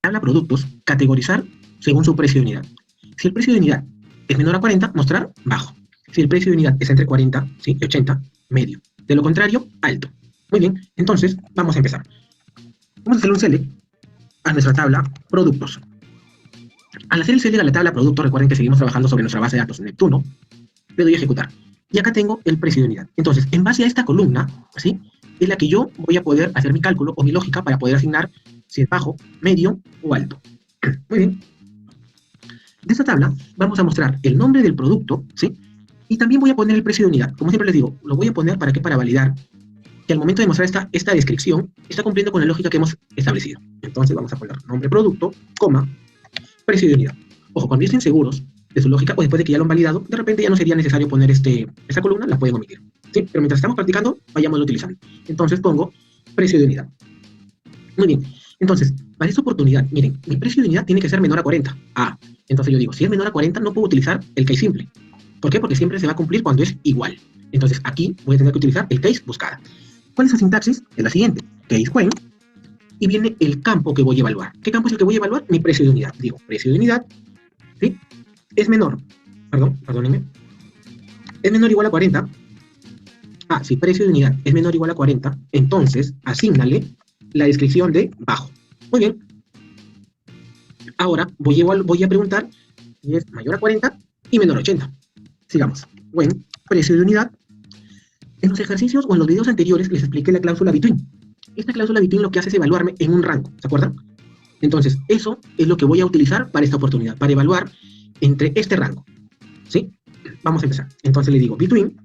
tabla productos, categorizar según su precio de unidad. Si el precio de unidad es menor a 40, mostrar bajo. Si el precio de unidad es entre 40, ¿sí?, y 80, medio. De lo contrario, alto. Muy bien, entonces vamos a empezar. Vamos a hacer un select a nuestra tabla productos. Al hacer el select a la tabla productos, recuerden que seguimos trabajando sobre nuestra base de datos Neptuno, le doy a ejecutar. Y acá tengo el precio de unidad. Entonces, en base a esta columna, ¿sí?, es la que yo voy a poder hacer mi cálculo o mi lógica para poder asignar si es bajo, medio o alto. Muy bien. De esta tabla vamos a mostrar el nombre del producto, ¿sí? Y también voy a poner el precio de unidad. Como siempre les digo, lo voy a poner para qué, para validar que al momento de mostrar esta descripción está cumpliendo con la lógica que hemos establecido. Entonces vamos a poner nombre producto, coma, precio de unidad. Ojo, cuando estén seguros de su lógica o después de que ya lo han validado, de repente ya no sería necesario poner esta columna, la pueden omitir. ¿Sí? Pero mientras estamos practicando, vayámoslo utilizando. Entonces pongo precio de unidad. Muy bien. Entonces, para esta oportunidad, miren, mi precio de unidad tiene que ser menor a 40. Ah, entonces yo digo, si es menor a 40, no puedo utilizar el case simple. ¿Por qué? Porque siempre se va a cumplir cuando es igual. Entonces, aquí voy a tener que utilizar el case buscada. ¿Cuál es la sintaxis? Es la siguiente. Case when, y viene el campo que voy a evaluar. ¿Qué campo es el que voy a evaluar? Mi precio de unidad. Digo, precio de unidad, ¿sí?, es menor, perdónenme, es menor o igual a 40. Ah, si precio de unidad es menor o igual a 40, entonces asígnale la descripción de bajo. Muy bien. Ahora voy a preguntar si es mayor a 40 y menor a 80. Sigamos. Bueno, precio de unidad. En los ejercicios o en los videos anteriores les expliqué la cláusula between. Esta cláusula between lo que hace es evaluarme en un rango, ¿se acuerdan? Entonces, eso es lo que voy a utilizar para esta oportunidad, para evaluar entre este rango. ¿Sí? Vamos a empezar. Entonces le digo between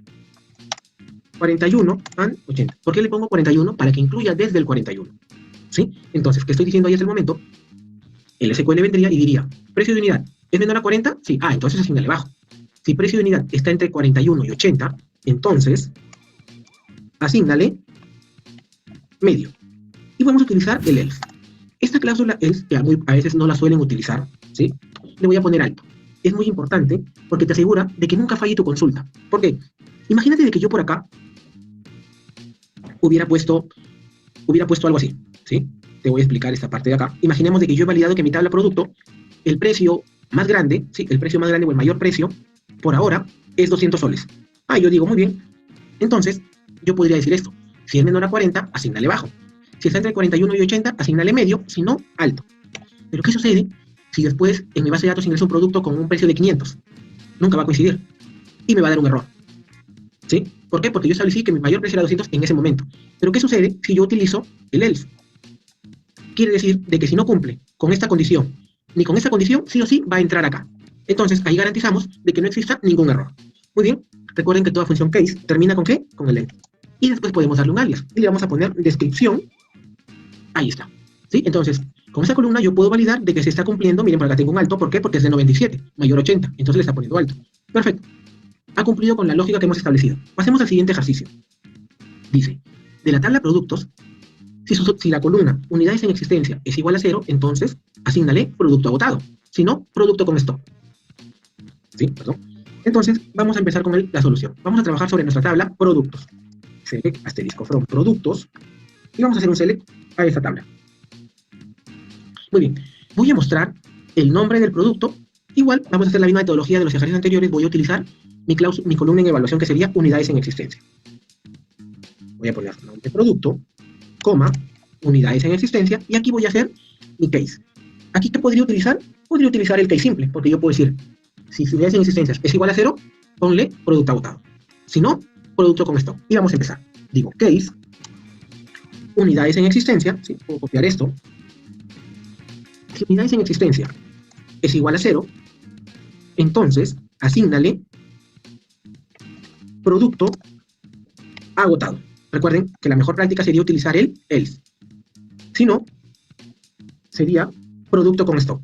41 and 80. ¿Por qué le pongo 41? Para que incluya desde el 41. ¿Sí? Entonces, ¿qué estoy diciendo ahí hasta el momento? El SQL vendría y diría, precio de unidad, ¿es menor a 40? Sí. Ah, entonces asignale bajo. Si precio de unidad está entre 41 y 80, entonces asígnale medio. Y vamos a utilizar el else. Esta cláusula else, que a veces no la suelen utilizar, ¿sí?, le voy a poner alto. Es muy importante porque te asegura de que nunca falle tu consulta. ¿Por qué? Imagínate de que yo por acá hubiera puesto algo así, ¿sí? Te voy a explicar esta parte de acá. Imaginemos de que yo he validado que mi tabla producto, el precio más grande, ¿sí?, el precio más grande o el mayor precio, por ahora, es 200 soles. Ah, yo digo, muy bien. Entonces, yo podría decir esto. Si es menor a 40, asígnale bajo. Si está entre 41 y 80, asígnale medio, si no, alto. Pero ¿qué sucede si después en mi base de datos ingreso un producto con un precio de 500? Nunca va a coincidir. Y me va a dar un error. ¿Sí? ¿Por qué? Porque yo establecí que mi mayor precio era 200 en ese momento. Pero ¿qué sucede si yo utilizo el else? Quiere decir de que si no cumple con esta condición, ni con esta condición, sí o sí va a entrar acá. Entonces, ahí garantizamos de que no exista ningún error. Muy bien. Recuerden que toda función case termina ¿con qué? Con el else. Y después podemos darle un alias. Y le vamos a poner descripción. Ahí está. ¿Sí? Entonces, con esa columna yo puedo validar de que se está cumpliendo. Miren, por acá tengo un alto. ¿Por qué? Porque es de 97, mayor 80. Entonces le está poniendo alto. Perfecto. Ha cumplido con la lógica que hemos establecido. Pasemos al siguiente ejercicio. Dice, de la tabla productos, si la columna unidades en existencia es igual a 0, entonces asígnale producto agotado. Si no, producto con stock. ¿Sí? Perdón. Entonces, vamos a empezar con la solución. Vamos a trabajar sobre nuestra tabla productos. Select asterisco from productos. Y vamos a hacer un select a esta tabla. Muy bien. Voy a mostrar el nombre del producto. Igual, vamos a hacer la misma metodología de los ejercicios anteriores. Voy a utilizar mi columna en evaluación, que sería unidades en existencia. Voy a poner nombre producto, coma, unidades en existencia, y aquí voy a hacer mi case. ¿Aquí qué podría utilizar? Podría utilizar el case simple, porque yo puedo decir, si unidades en existencia es igual a 0, ponle producto agotado. Si no, producto con stock. Y vamos a empezar. Digo, case, unidades en existencia, ¿sí? Puedo copiar esto. Si unidades en existencia es igual a 0, entonces, asígnale producto agotado. Recuerden que la mejor práctica sería utilizar el else. Si no, sería producto con stock.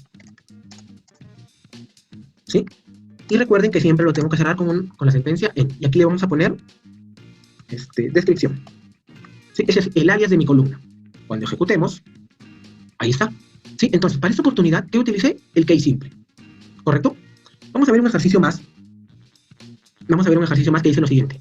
¿Sí? Y recuerden que siempre lo tengo que cerrar con la sentencia en. Y aquí le vamos a poner descripción. ¿Sí? Ese es el alias de mi columna. Cuando ejecutemos, ahí está. ¿Sí? Entonces, para esta oportunidad, ¿qué utilicé? El case simple. ¿Correcto? Vamos a ver un ejercicio más. Vamos a ver un ejercicio más que dice lo siguiente.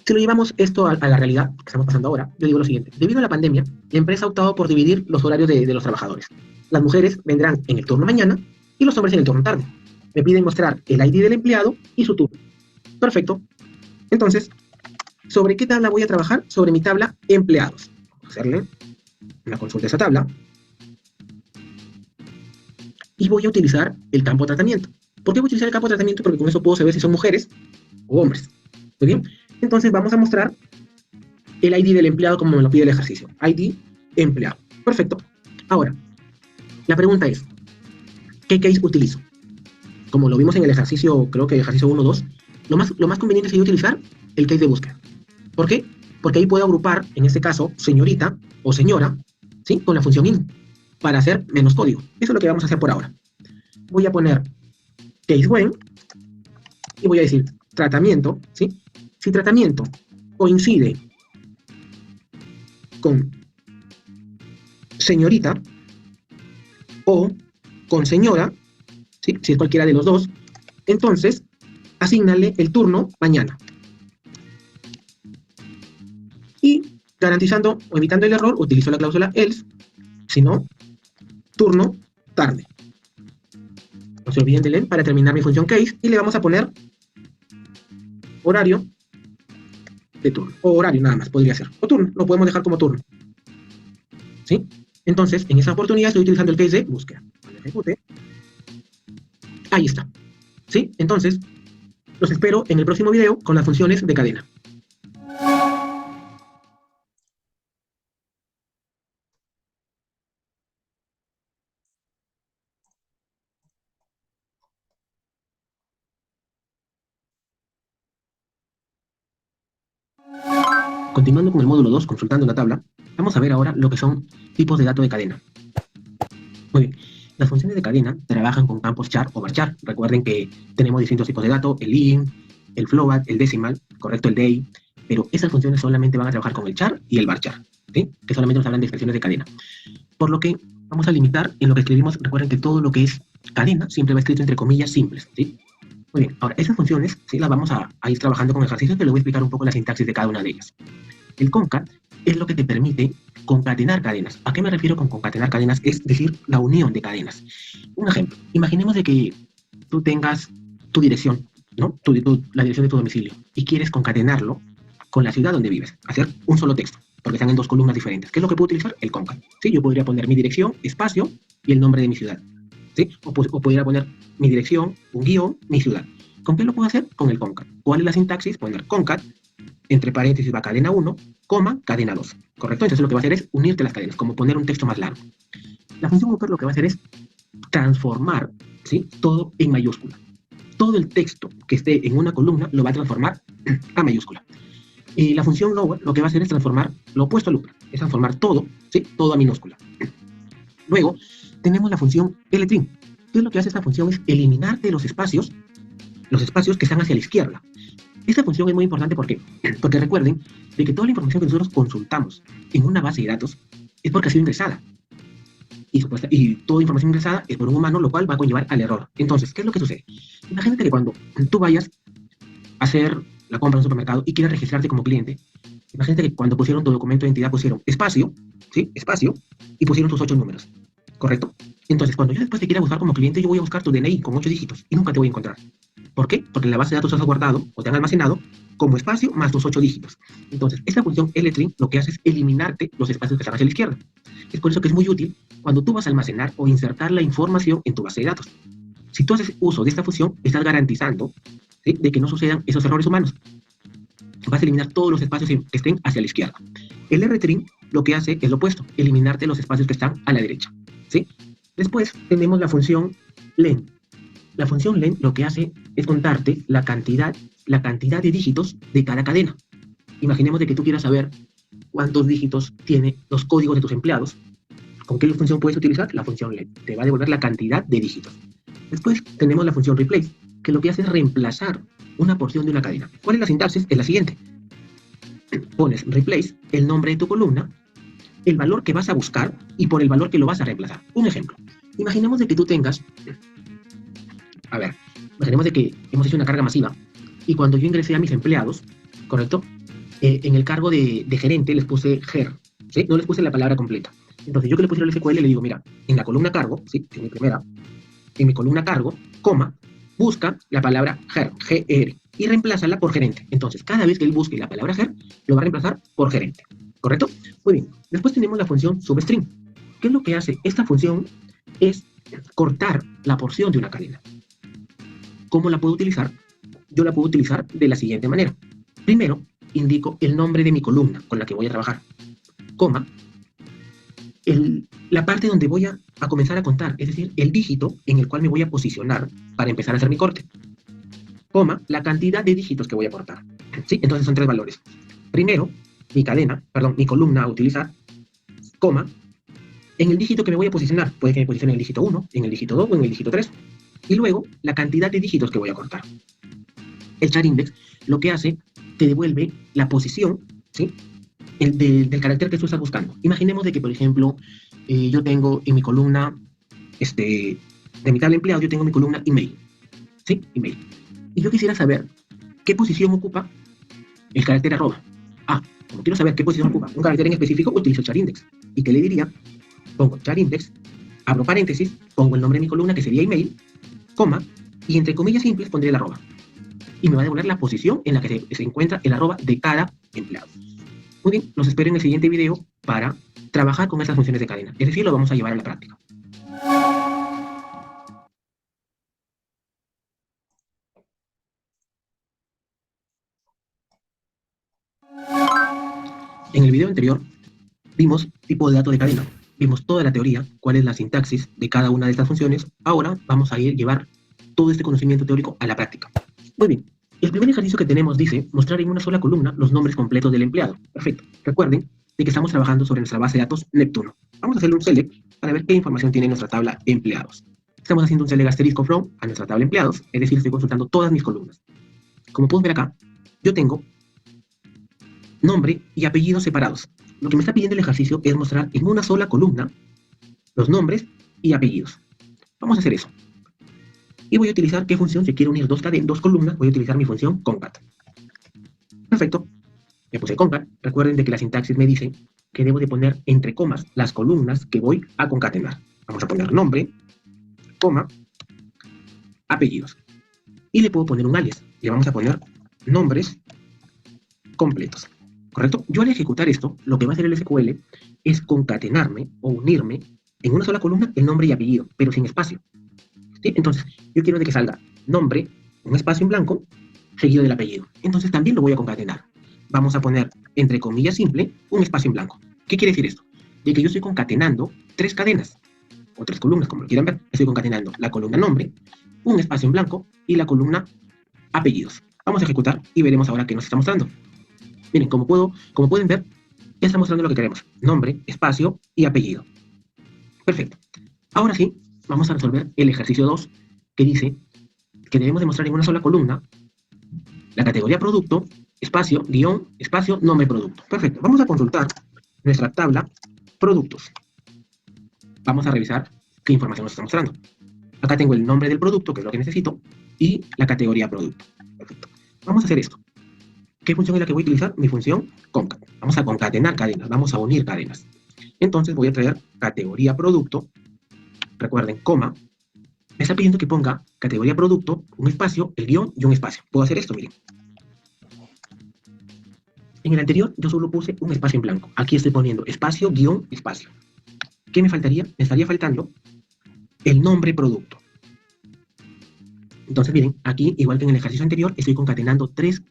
Si lo llevamos esto a la realidad que estamos pasando ahora, yo digo lo siguiente. Debido a la pandemia, la empresa ha optado por dividir los horarios de los trabajadores. Las mujeres vendrán en el turno mañana y los hombres en el turno tarde. Me piden mostrar el ID del empleado y su turno. Perfecto. Entonces, ¿sobre qué tabla voy a trabajar? Sobre mi tabla empleados. Vamos a hacerle una consulta a esa tabla. Y voy a utilizar el campo de tratamiento. ¿Por qué voy a utilizar el campo de tratamiento? Porque con eso puedo saber si son mujeres o hombres. ¿Muy bien? Entonces vamos a mostrar el ID del empleado como me lo pide el ejercicio. ID empleado. Perfecto. Ahora, la pregunta es, ¿qué case utilizo? Como lo vimos en el ejercicio, creo que el ejercicio 1-2, lo más conveniente sería utilizar el case de búsqueda. ¿Por qué? Porque ahí puedo agrupar, en este caso, señorita o señora, ¿sí? Con la función in, para hacer menos código. Eso es lo que vamos a hacer por ahora. Voy a poner case when y voy a decir tratamiento, ¿sí? Si tratamiento coincide con señorita o con señora, ¿sí? Si es cualquiera de los dos, entonces asígnale el turno mañana. Y garantizando o evitando el error, utilizo la cláusula else, si no, turno tarde. No se olviden de leer para terminar mi función case y le vamos a poner horario de turno, o horario nada más, podría ser, o turno, lo podemos dejar como turno. ¿Sí? Entonces, en esa oportunidad estoy utilizando el case de búsqueda. Cuando ejecute, ahí está. ¿Sí? Entonces, los espero en el próximo video con las funciones de cadena. Continuando con el módulo 2, consultando la tabla, vamos a ver ahora lo que son tipos de datos de cadena. Muy bien. Las funciones de cadena trabajan con campos char o varchar. Recuerden que tenemos distintos tipos de datos, el int, el float, el decimal, correcto, el day, pero esas funciones solamente van a trabajar con el char y el varchar, ¿sí? Que solamente nos hablan de expresiones de cadena. Por lo que vamos a limitar en lo que escribimos. Recuerden que todo lo que es cadena siempre va escrito entre comillas simples, ¿sí? Muy bien, ahora esas funciones sí las vamos a ir trabajando con ejercicios, que les voy a explicar un poco la sintaxis de cada una de ellas. El concat es lo que te permite concatenar cadenas. ¿A qué me refiero con concatenar cadenas? Es decir, la unión de cadenas. Un ejemplo, imaginemos de que tú tengas tu dirección, ¿no? La dirección de tu domicilio, y quieres concatenarlo con la ciudad donde vives, hacer un solo texto, porque están en dos columnas diferentes. ¿Qué es lo que puedo utilizar? El concat. ¿Sí? Yo podría poner mi dirección, espacio, y el nombre de mi ciudad. ¿Sí? O podría poner mi dirección, un guión, mi ciudad. ¿Con qué lo puedo hacer? Con el concat. ¿Cuál es la sintaxis? Poner concat, entre paréntesis va cadena 1, coma, cadena 2. ¿Correcto? Entonces lo que va a hacer es unirte las cadenas, como poner un texto más largo. La función upper lo que va a hacer es transformar, ¿sí? Todo en mayúscula. Todo el texto que esté en una columna lo va a transformar a mayúscula. Y la función lower lo que va a hacer es transformar lo opuesto al upper, es transformar todo, ¿sí? Todo a minúscula. Luego tenemos la función ltrim. ¿Qué es lo que hace esta función? Es eliminar de los espacios que están hacia la izquierda. Esta función es muy importante porque recuerden de que toda la información que nosotros consultamos en una base de datos es porque ha sido ingresada. Y toda información ingresada es por un humano, lo cual va a conllevar al error. Entonces, ¿qué es lo que sucede? Imagínate que cuando tú vayas a hacer la compra en un supermercado y quieras registrarte como cliente, imagínate que cuando pusieron tu documento de identidad pusieron espacio, ¿sí? Espacio, y pusieron tus 8 números, ¿correcto? Entonces, cuando yo después te quiera buscar como cliente, yo voy a buscar tu DNI con 8 dígitos y nunca te voy a encontrar. ¿Por qué? Porque en la base de datos has guardado o te han almacenado como espacio más tus 8 dígitos. Entonces, esta función ltrim lo que hace es eliminarte los espacios que están hacia la izquierda. Es por eso que es muy útil cuando tú vas a almacenar o insertar la información en tu base de datos. Si tú haces uso de esta función, estás garantizando, ¿sí?, de que no sucedan esos errores humanos. Vas a eliminar todos los espacios que estén hacia la izquierda. El rtrim lo que hace es lo opuesto, eliminarte los espacios que están a la derecha, ¿sí? Después tenemos la función len. La función len lo que hace es contarte la cantidad de dígitos de cada cadena. Imaginemos de que tú quieras saber cuántos dígitos tiene los códigos de tus empleados. ¿Con qué función puedes utilizar? La función len. Te va a devolver la cantidad de dígitos. Después tenemos la función replace, que lo que hace es reemplazar una porción de una cadena. ¿Cuál es la sintaxis? Es la siguiente. Pones replace, el nombre de tu columna, el valor que vas a buscar y por el valor que lo vas a reemplazar. Un ejemplo. Imaginemos de que tú tengas... imaginemos de que hemos hecho una carga masiva y cuando yo ingresé a mis empleados, ¿correcto? En el cargo de gerente les puse ger, ¿sí? No les puse la palabra completa. Entonces, yo que le puse al SQL le digo, mira, en la columna cargo, ¿sí? En mi primera, en mi columna cargo, coma, busca la palabra ger, G-R, y reemplázala por gerente. Entonces, cada vez que él busque la palabra ger, lo va a reemplazar por gerente. ¿Correcto? Muy bien. Después tenemos la función substring. ¿Qué es lo que hace? Esta función es cortar la porción de una cadena. ¿Cómo la puedo utilizar? Yo la puedo utilizar de la siguiente manera. Primero, indico el nombre de mi columna con la que voy a trabajar, coma, la parte donde voy a comenzar a contar, es decir, el dígito en el cual me voy a posicionar para empezar a hacer mi corte, coma, la cantidad de dígitos que voy a cortar. ¿Sí? Entonces son tres valores. Primero, mi cadena, perdón, mi columna a utilizar, coma, en el dígito que me voy a posicionar, puede que me posicione en el dígito 1, en el dígito 2 o en el dígito 3. Y luego, la cantidad de dígitos que voy a cortar. El char index lo que hace, te devuelve la posición, ¿sí? Del carácter que tú estás buscando. Imaginemos de que, por ejemplo, yo tengo en mi columna, de mi tabla empleado, yo tengo mi columna email, ¿sí? Email. Y yo quisiera saber qué posición ocupa el carácter arroba. Ah, como quiero saber qué posición ocupa un carácter en específico, utilizo char index. ¿Y qué le diría? Pongo char index, abro paréntesis, pongo el nombre de mi columna, que sería email, coma, y entre comillas simples pondré el arroba. Y me va a devolver la posición en la que se encuentra el arroba de cada empleado. Muy bien, los espero en el siguiente video para trabajar con estas funciones de cadena. Es decir, lo vamos a llevar a la práctica. En el video anterior vimos tipo de dato de cadena, vimos toda la teoría, cuál es la sintaxis de cada una de estas funciones. Ahora vamos a llevar todo este conocimiento teórico a la práctica. Muy bien, el primer ejercicio que tenemos dice mostrar en una sola columna los nombres completos del empleado. Perfecto. Recuerden de que estamos trabajando sobre nuestra base de datos Neptuno. Vamos a hacerle un select para ver qué información tiene nuestra tabla empleados. Estamos haciendo un select asterisco from a nuestra tabla empleados, es decir, estoy consultando todas mis columnas. Como pueden ver acá, yo tengo nombre y apellidos separados. Lo que me está pidiendo el ejercicio es mostrar en una sola columna los nombres y apellidos. Vamos a hacer eso. Y voy a utilizar qué función, si quiero unir dos columnas, voy a utilizar mi función concat. Perfecto. Le puse concat. Recuerden de que la sintaxis me dice que debo de poner entre comas las columnas que voy a concatenar. Vamos a poner nombre, coma, apellidos. Y le puedo poner un alias. Le vamos a poner nombres completos. ¿Correcto? Yo al ejecutar esto, lo que va a hacer el SQL es concatenarme o unirme en una sola columna el nombre y apellido, pero sin espacio. ¿Sí? Entonces, yo quiero de que salga nombre, un espacio en blanco, seguido del apellido. Entonces también lo voy a concatenar. Vamos a poner, entre comillas simple, un espacio en blanco. ¿Qué quiere decir esto? De que yo estoy concatenando tres cadenas, o tres columnas, como lo quieran ver. Estoy concatenando la columna nombre, un espacio en blanco y la columna apellidos. Vamos a ejecutar y veremos ahora qué nos está mostrando. Miren, como pueden ver, ya está mostrando lo que queremos. Nombre, espacio y apellido. Perfecto. Ahora sí, vamos a resolver el ejercicio 2, que dice que debemos demostrar en una sola columna la categoría producto, espacio, guión, espacio, nombre producto. Perfecto. Vamos a consultar nuestra tabla productos. Vamos a revisar qué información nos está mostrando. Acá tengo el nombre del producto, que es lo que necesito, y la categoría producto. Perfecto. Vamos a hacer esto. ¿Qué función es la que voy a utilizar? Mi función concat. Vamos a concatenar cadenas, vamos a unir cadenas. Entonces voy a traer categoría producto, recuerden, coma, me está pidiendo que ponga categoría producto, un espacio, el guión y un espacio. Puedo hacer esto, miren. En el anterior yo solo puse un espacio en blanco. Aquí estoy poniendo espacio, guión, espacio. ¿Qué me faltaría? Me estaría faltando el nombre producto. Entonces, miren, aquí, igual que en el ejercicio anterior, estoy concatenando tres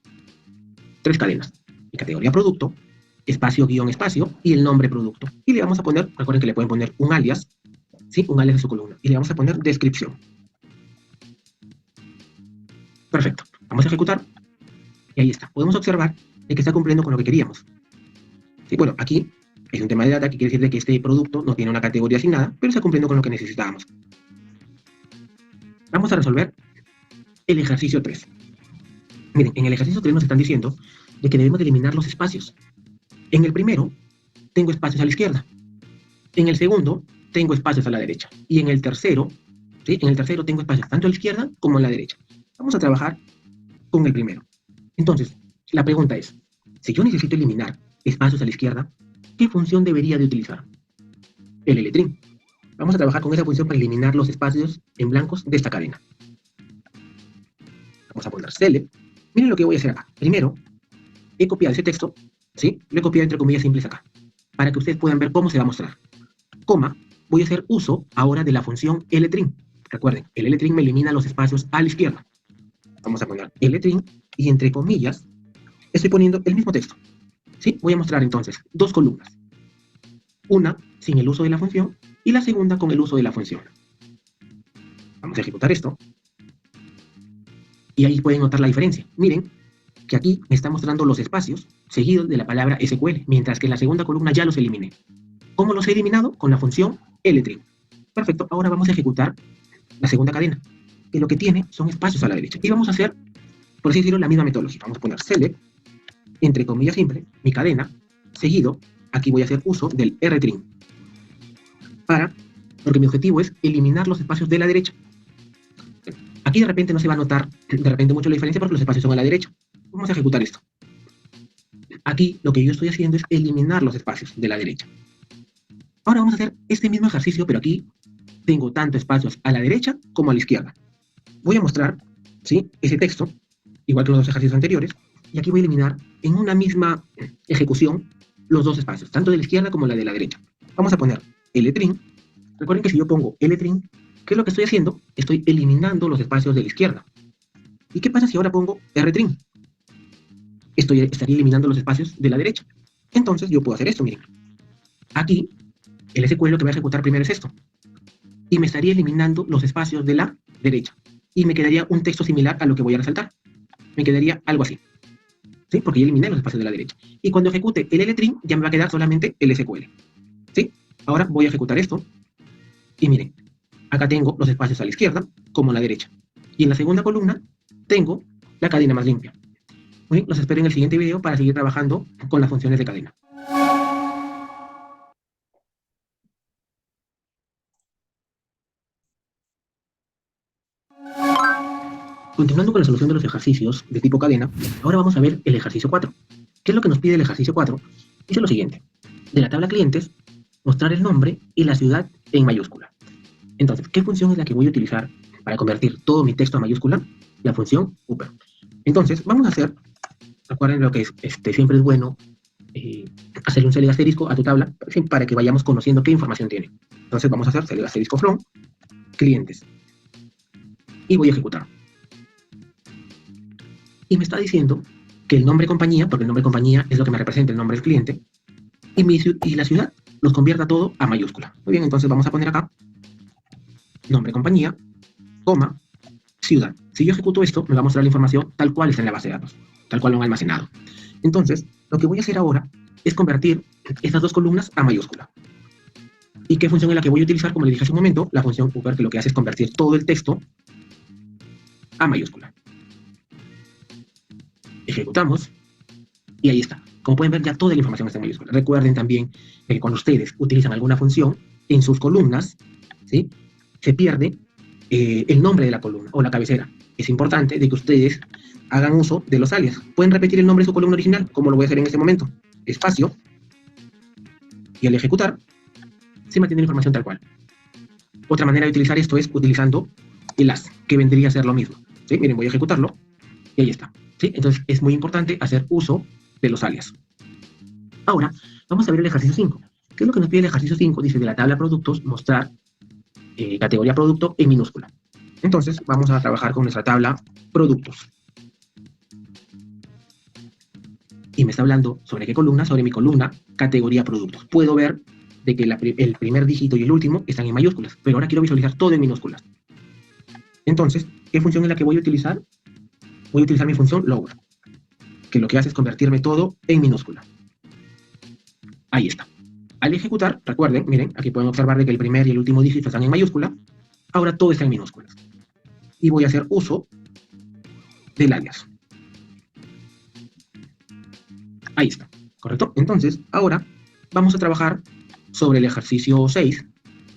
cadenas. Mi categoría producto, espacio, guión, espacio, y el nombre producto. Y le vamos a poner, recuerden que le pueden poner un alias, ¿sí? Un alias de su columna. Y le vamos a poner descripción. Perfecto. Vamos a ejecutar. Y ahí está. Podemos observar de que está cumpliendo con lo que queríamos. ¿Sí? Bueno, aquí es un tema de data que quiere decir de que este producto no tiene una categoría asignada, pero está cumpliendo con lo que necesitábamos. Vamos a resolver el ejercicio 3. Miren, en el ejercicio 3 nos están diciendo de que debemos de eliminar los espacios. En el primero, tengo espacios a la izquierda. En el segundo, tengo espacios a la derecha. Y en el tercero, ¿sí? En el tercero tengo espacios tanto a la izquierda como a la derecha. Vamos a trabajar con el primero. Entonces, la pregunta es, si yo necesito eliminar espacios a la izquierda, ¿qué función debería de utilizar? El L-trim. Vamos a trabajar con esa función para eliminar los espacios en blancos de esta cadena. Vamos a poner select. Miren lo que voy a hacer acá. Primero, he copiado ese texto, ¿sí? Lo he copiado entre comillas simples acá, para que ustedes puedan ver cómo se va a mostrar. Coma, voy a hacer uso ahora de la función L-trim. Recuerden, el L-trim me elimina los espacios a la izquierda. Vamos a poner L-trim y entre comillas estoy poniendo el mismo texto. ¿Sí? Voy a mostrar entonces dos columnas. Una sin el uso de la función y la segunda con el uso de la función. Vamos a ejecutar esto. Y ahí pueden notar la diferencia. Miren que aquí me está mostrando los espacios seguidos de la palabra SQL, mientras que en la segunda columna ya los eliminé. ¿Cómo los he eliminado? Con la función L-trim. Perfecto, ahora vamos a ejecutar la segunda cadena, que lo que tiene son espacios a la derecha. Y vamos a hacer, por así decirlo, la misma metodología. Vamos a poner select, entre comillas simple, mi cadena, seguido, aquí voy a hacer uso del R-trim, porque mi objetivo es eliminar los espacios de la derecha. Aquí de repente no se va a notar mucho la diferencia porque los espacios son a la derecha. Vamos a ejecutar esto. Aquí lo que yo estoy haciendo es eliminar los espacios de la derecha. Ahora vamos a hacer este mismo ejercicio, pero aquí tengo tanto espacios a la derecha como a la izquierda. Voy a mostrar, ¿sí?, ese texto, igual que los dos ejercicios anteriores, y aquí voy a eliminar en una misma ejecución los dos espacios, tanto de la izquierda como la de la derecha. Vamos a poner L-trim. Recuerden que si yo pongo L-trim, ¿qué es lo que estoy haciendo? Estoy eliminando los espacios de la izquierda. ¿Y qué pasa si ahora pongo R-trim? Estaría eliminando los espacios de la derecha. Entonces yo puedo hacer esto, miren. Aquí, el SQL lo que voy a ejecutar primero es esto. Y me estaría eliminando los espacios de la derecha. Y me quedaría un texto similar a lo que voy a resaltar. Me quedaría algo así. ¿Sí? Porque ya eliminé los espacios de la derecha. Y cuando ejecute el L-trim, ya me va a quedar solamente el SQL. ¿Sí? Ahora voy a ejecutar esto. Y miren, acá tengo los espacios a la izquierda como a la derecha. Y en la segunda columna tengo la cadena más limpia. Muy bien, los espero en el siguiente video para seguir trabajando con las funciones de cadena. Continuando con la solución de los ejercicios de tipo cadena, ahora vamos a ver el ejercicio 4. ¿Qué es lo que nos pide el ejercicio 4? Dice lo siguiente. De la tabla clientes, mostrar el nombre y la ciudad en mayúscula. Entonces, ¿qué función es la que voy a utilizar para convertir todo mi texto a mayúscula? La función upper. Entonces, vamos a hacer, recuerden lo que es, siempre es bueno hacerle un select asterisco a tu tabla para que vayamos conociendo qué información tiene. Entonces vamos a hacer select asterisco from clientes y voy a ejecutar. Y me está diciendo que el nombre compañía, porque el nombre compañía es lo que me representa el nombre del cliente, y la ciudad los convierta todo a mayúscula. Muy bien, entonces vamos a poner acá nombre compañía, coma, ciudad. Si yo ejecuto esto, me va a mostrar la información tal cual está en la base de datos, tal cual lo han almacenado. Entonces, lo que voy a hacer ahora es convertir estas dos columnas a mayúscula. ¿Y qué función es la que voy a utilizar? Como le dije hace un momento, la función upper, que lo que hace es convertir todo el texto a mayúscula. Ejecutamos y ahí está. Como pueden ver, ya toda la información está en mayúscula. Recuerden también que cuando ustedes utilizan alguna función, en sus columnas, ¿sí?, se pierde el nombre de la columna o la cabecera. Es importante de que ustedes hagan uso de los alias. Pueden repetir el nombre de su columna original, como lo voy a hacer en este momento. Espacio. Y al ejecutar, se mantiene la información tal cual. Otra manera de utilizar esto es utilizando el as, que vendría a ser lo mismo. ¿Sí? Miren, voy a ejecutarlo y ahí está. ¿Sí? Entonces es muy importante hacer uso de los alias. Ahora, vamos a ver el ejercicio 5. ¿Qué es lo que nos pide el ejercicio 5? Dice de la tabla productos mostrar categoría producto en minúscula. Entonces vamos a trabajar con nuestra tabla productos. Y me está hablando sobre qué columna, sobre mi columna categoría productos. Puedo ver de que el primer dígito y el último están en mayúsculas, pero ahora quiero visualizar todo en minúsculas. Entonces, ¿qué función es la que voy a utilizar? Voy a utilizar mi función lower, que lo que hace es convertirme todo en minúscula. Ahí está. Al ejecutar, recuerden, miren, aquí pueden observar de que el primer y el último dígito están en mayúscula. Ahora todo está en minúsculas. Y voy a hacer uso del alias. Ahí está, ¿correcto? Entonces, ahora vamos a trabajar sobre el ejercicio 6,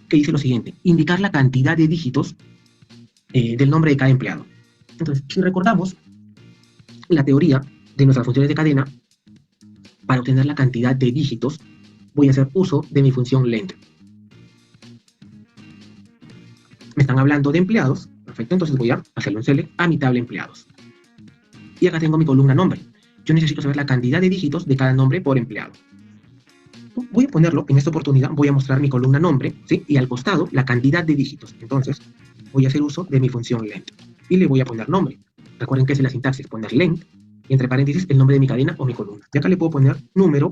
que dice lo siguiente. Indicar la cantidad de dígitos del nombre de cada empleado. Entonces, si recordamos la teoría de nuestras funciones de cadena, para obtener la cantidad de dígitos, voy a hacer uso de mi función length. Me están hablando de empleados, perfecto, entonces voy a hacerle un select a mi tabla empleados. Y acá tengo mi columna nombre. Yo necesito saber la cantidad de dígitos de cada nombre por empleado. Voy a ponerlo, en esta oportunidad voy a mostrar mi columna nombre, ¿sí? Y al costado la cantidad de dígitos. Entonces voy a hacer uso de mi función length y le voy a poner nombre. Recuerden que es la sintaxis, poner length y entre paréntesis el nombre de mi cadena o mi columna. Y acá le puedo poner número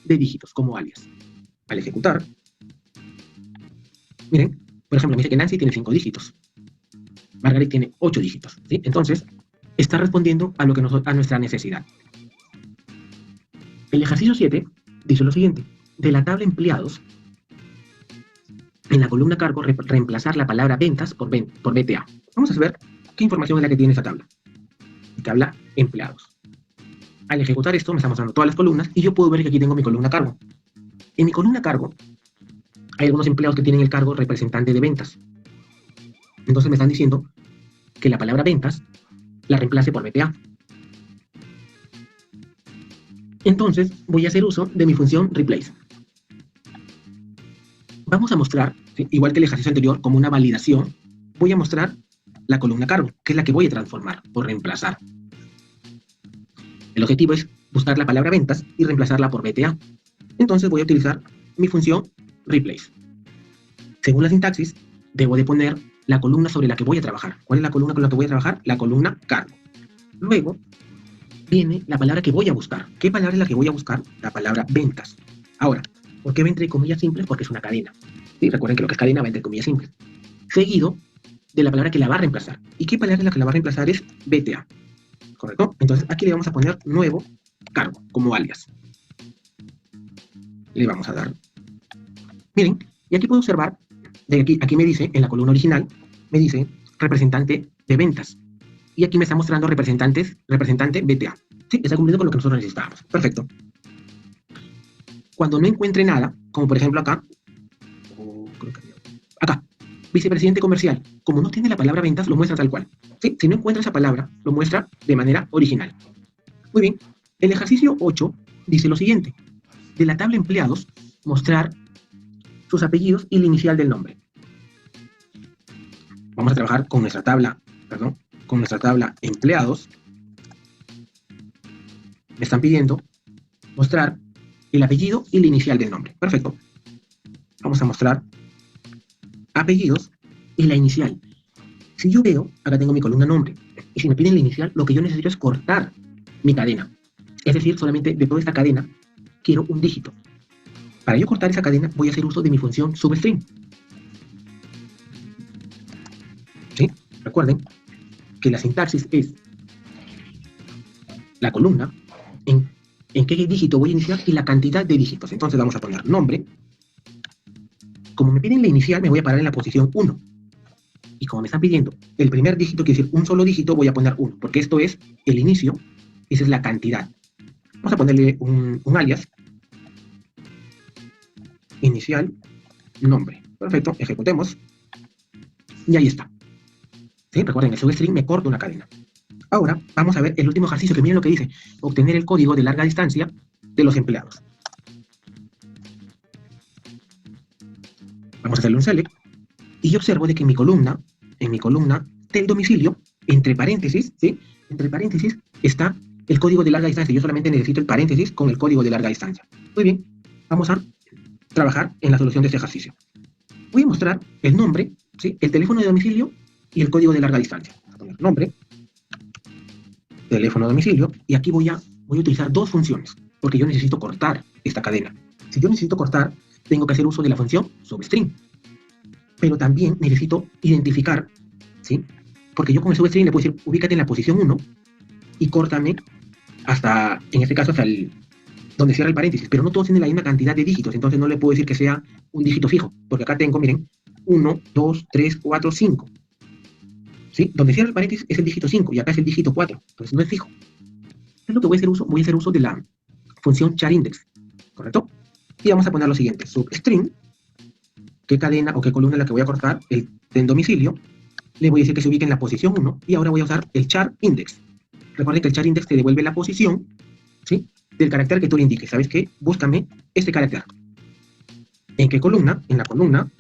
de dígitos como alias. Al ejecutar, miren, por ejemplo, me dice que Nancy tiene 5 dígitos. Margaret tiene 8 dígitos, ¿sí? Entonces, está respondiendo a, a nuestra necesidad. El ejercicio 7 dice lo siguiente. De la tabla empleados, en la columna cargo, reemplazar la palabra ventas por BTA. Vamos a ver qué información es la que tiene esta tabla. Tabla empleados. Al ejecutar esto, me está mostrando todas las columnas y yo puedo ver que aquí tengo mi columna cargo. En mi columna cargo, hay algunos empleados que tienen el cargo representante de ventas. Entonces me están diciendo que la palabra ventas la reemplace por BTA. Entonces voy a hacer uso de mi función replace. Vamos a mostrar, ¿sí? Igual que el ejercicio anterior, como una validación, voy a mostrar la columna cargo, que es la que voy a transformar o reemplazar. El objetivo es buscar la palabra ventas y reemplazarla por BTA. Entonces voy a utilizar mi función replace. Según la sintaxis, debo de poner la columna sobre la que voy a trabajar. ¿Cuál es la columna con la que voy a trabajar? La columna cargo. Luego viene la palabra que voy a buscar. ¿Qué palabra es la que voy a buscar? La palabra ventas. Ahora, ¿por qué va entre comillas simples? Porque es una cadena. ¿Sí? Recuerden que lo que es cadena va entre comillas simples. Seguido de la palabra que la va a reemplazar. ¿Y qué palabra es la que la va a reemplazar? Es BTA. ¿Correcto? Entonces aquí le vamos a poner nuevo cargo como alias. Le vamos a dar. Miren, y aquí puedo observar, de aquí me dice, en la columna original, me dice representante de ventas. Y aquí me está mostrando representante BTA. Sí, está cumpliendo con lo que nosotros necesitábamos. Perfecto. Cuando no encuentre nada, como por ejemplo acá, acá, vicepresidente comercial, como no tiene la palabra ventas, lo muestra tal cual. ¿Sí? Si no encuentra esa palabra, lo muestra de manera original. Muy bien. El ejercicio 8 dice lo siguiente. De la tabla empleados, mostrar sus apellidos y la inicial del nombre. Vamos a trabajar con nuestra tabla, con nuestra tabla empleados. Me están pidiendo mostrar el apellido y la inicial del nombre. Perfecto. Vamos a mostrar apellidos y la inicial. Si yo veo, acá tengo mi columna nombre, y si me piden la inicial, lo que yo necesito es cortar mi cadena. Es decir, solamente de toda esta cadena, quiero un dígito. Para yo cortar esa cadena, voy a hacer uso de mi función substring. ¿Sí? Recuerden que la sintaxis es la columna, en qué dígito voy a iniciar y la cantidad de dígitos. Entonces vamos a poner nombre. Como me piden la inicial, me voy a parar en la posición 1. Y como me están pidiendo el primer dígito, quiere decir un solo dígito, voy a poner 1, porque esto es el inicio, esa es la cantidad. Vamos a ponerle un alias. Inicial, nombre. Perfecto, ejecutemos. Y ahí está. ¿Sí? Recuerden, el substring me corta una cadena. Ahora vamos a ver el último ejercicio, que miren lo que dice. Obtener el código de larga distancia de los empleados. Vamos a hacerle un select. Y yo observo de que en mi columna del domicilio, entre paréntesis, ¿sí? Entre paréntesis está el código de larga distancia. Yo solamente necesito el paréntesis con el código de larga distancia. Muy bien, vamos a trabajar en la solución de este ejercicio. Voy a mostrar el nombre, ¿sí? El teléfono de domicilio y el código de larga distancia. Vamos a poner nombre, teléfono de domicilio, y aquí voy a utilizar dos funciones, porque yo necesito cortar esta cadena. Si yo necesito cortar, tengo que hacer uso de la función substring. Pero también necesito identificar, ¿sí? Porque yo con el substring le puedo decir, ubícate en la posición 1 y córtame hasta, en este caso, hasta donde cierra el paréntesis. Pero no todos tienen la misma cantidad de dígitos, entonces no le puedo decir que sea un dígito fijo, porque acá tengo, miren, 1, 2, 3, 4, 5. ¿Sí? Donde cierra el paréntesis es el dígito 5 y acá es el dígito 4, entonces no es fijo. ¿Qué es lo que voy a hacer uso? Voy a hacer uso de la función charIndex, ¿correcto? Y vamos a poner lo siguiente, substring, qué cadena o qué columna es la que voy a cortar, el del domicilio, le voy a decir que se ubique en la posición 1 y ahora voy a usar el charIndex. Recuerden que el charIndex te devuelve la posición ¿sí? Del carácter que tú le indiques. ¿Sabes qué? Búscame este carácter. ¿En qué columna? En la columna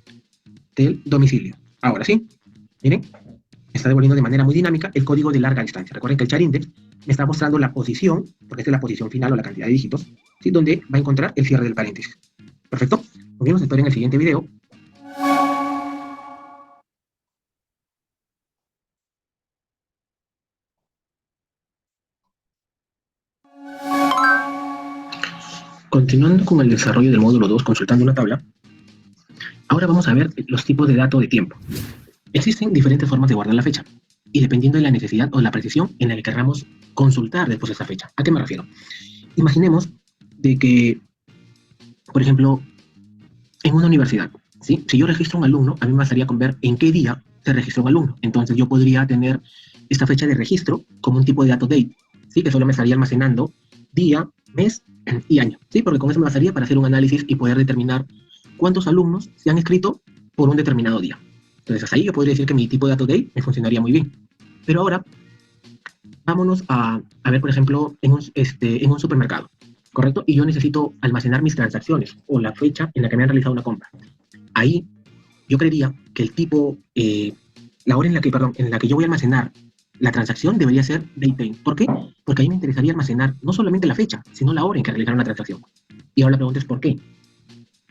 del domicilio. Ahora sí, miren, me está devolviendo de manera muy dinámica el código de larga distancia. Recuerden que el char index me está mostrando la posición, porque esta es la posición final o la cantidad de dígitos, ¿sí? Donde va a encontrar el cierre del paréntesis. Perfecto. Nos vemos entonces en el siguiente video. Continuando con el desarrollo del módulo 2, consultando una tabla, ahora vamos a ver los tipos de datos de tiempo. Existen diferentes formas de guardar la fecha, y dependiendo de la necesidad o la precisión en la que queramos consultar después de esa fecha. ¿A qué me refiero? Imaginemos de que, por ejemplo, en una universidad, ¿sí? Si yo registro un alumno, a mí me bastaría con ver en qué día se registró un alumno. Entonces yo podría tener esta fecha de registro como un tipo de dato date, ¿sí? Que solo me estaría almacenando día, mes y año, ¿sí? Porque con eso me bastaría para hacer un análisis y poder determinar cuántos alumnos se han inscrito por un determinado día. Entonces hasta ahí yo podría decir que mi tipo de dato date me funcionaría muy bien. Pero ahora vámonos a ver, por ejemplo, en un supermercado, ¿correcto? Y yo necesito almacenar mis transacciones o la fecha en la que me han realizado una compra. Ahí yo creería que el tipo, la hora en la que, perdón, en la que yo voy a almacenar la transacción debería ser date. ¿Por qué? Porque ahí me interesaría almacenar no solamente la fecha, sino la hora en que realizaron la transacción. Y ahora la pregunta es ¿por qué?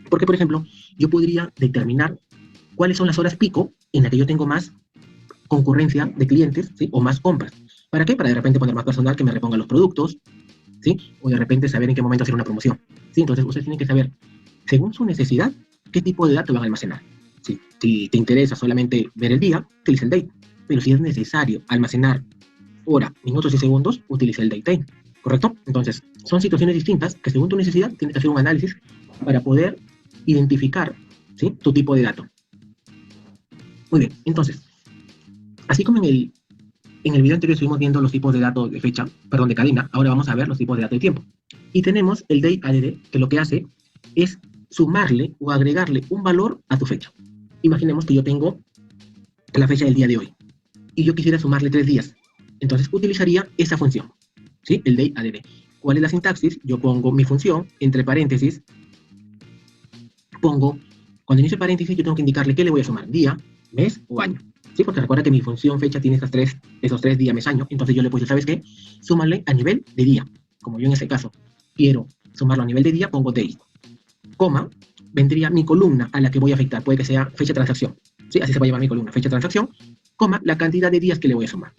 Porque, por ejemplo, yo podría determinar cuáles son las horas pico en las que yo tengo más concurrencia de clientes, ¿sí? O más compras. ¿Para qué? Para de repente poner más personal que me reponga los productos, ¿sí? O de repente saber en qué momento hacer una promoción, ¿sí? Entonces ustedes tienen que saber, según su necesidad, qué tipo de datos van a almacenar. ¿Sí? Si te interesa solamente ver el día, utiliza el date. Pero si es necesario almacenar hora, minutos y segundos, utiliza el date. ¿Correcto? Entonces, son situaciones distintas que según tu necesidad tienes que hacer un análisis para poder identificar, ¿sí? Tu tipo de dato. Muy bien, entonces, así como en el video anterior estuvimos viendo los tipos de datos de fecha, perdón, de cadena, ahora vamos a ver los tipos de datos de tiempo. Y tenemos el date add, que lo que hace es sumarle o agregarle un valor a tu fecha. Imaginemos que yo tengo la fecha del día de hoy y yo quisiera sumarle 3 días. Entonces utilizaría esa función, ¿sí? El date add. ¿Cuál es la sintaxis? Yo pongo mi función, entre paréntesis, pongo, cuando inicio paréntesis, yo tengo que indicarle qué le voy a sumar, día, mes o año. ¿Sí? Porque recuerda que mi función fecha tiene esos tres días, mes, año. Entonces yo le puse, ¿sabes qué? Súmale a nivel de día. Como yo en este caso quiero sumarlo a nivel de día, pongo date. Coma, vendría mi columna a la que voy a afectar. Puede que sea fecha transacción. ¿Sí? Así se va a llamar mi columna, fecha transacción, coma, la cantidad de días que le voy a sumar.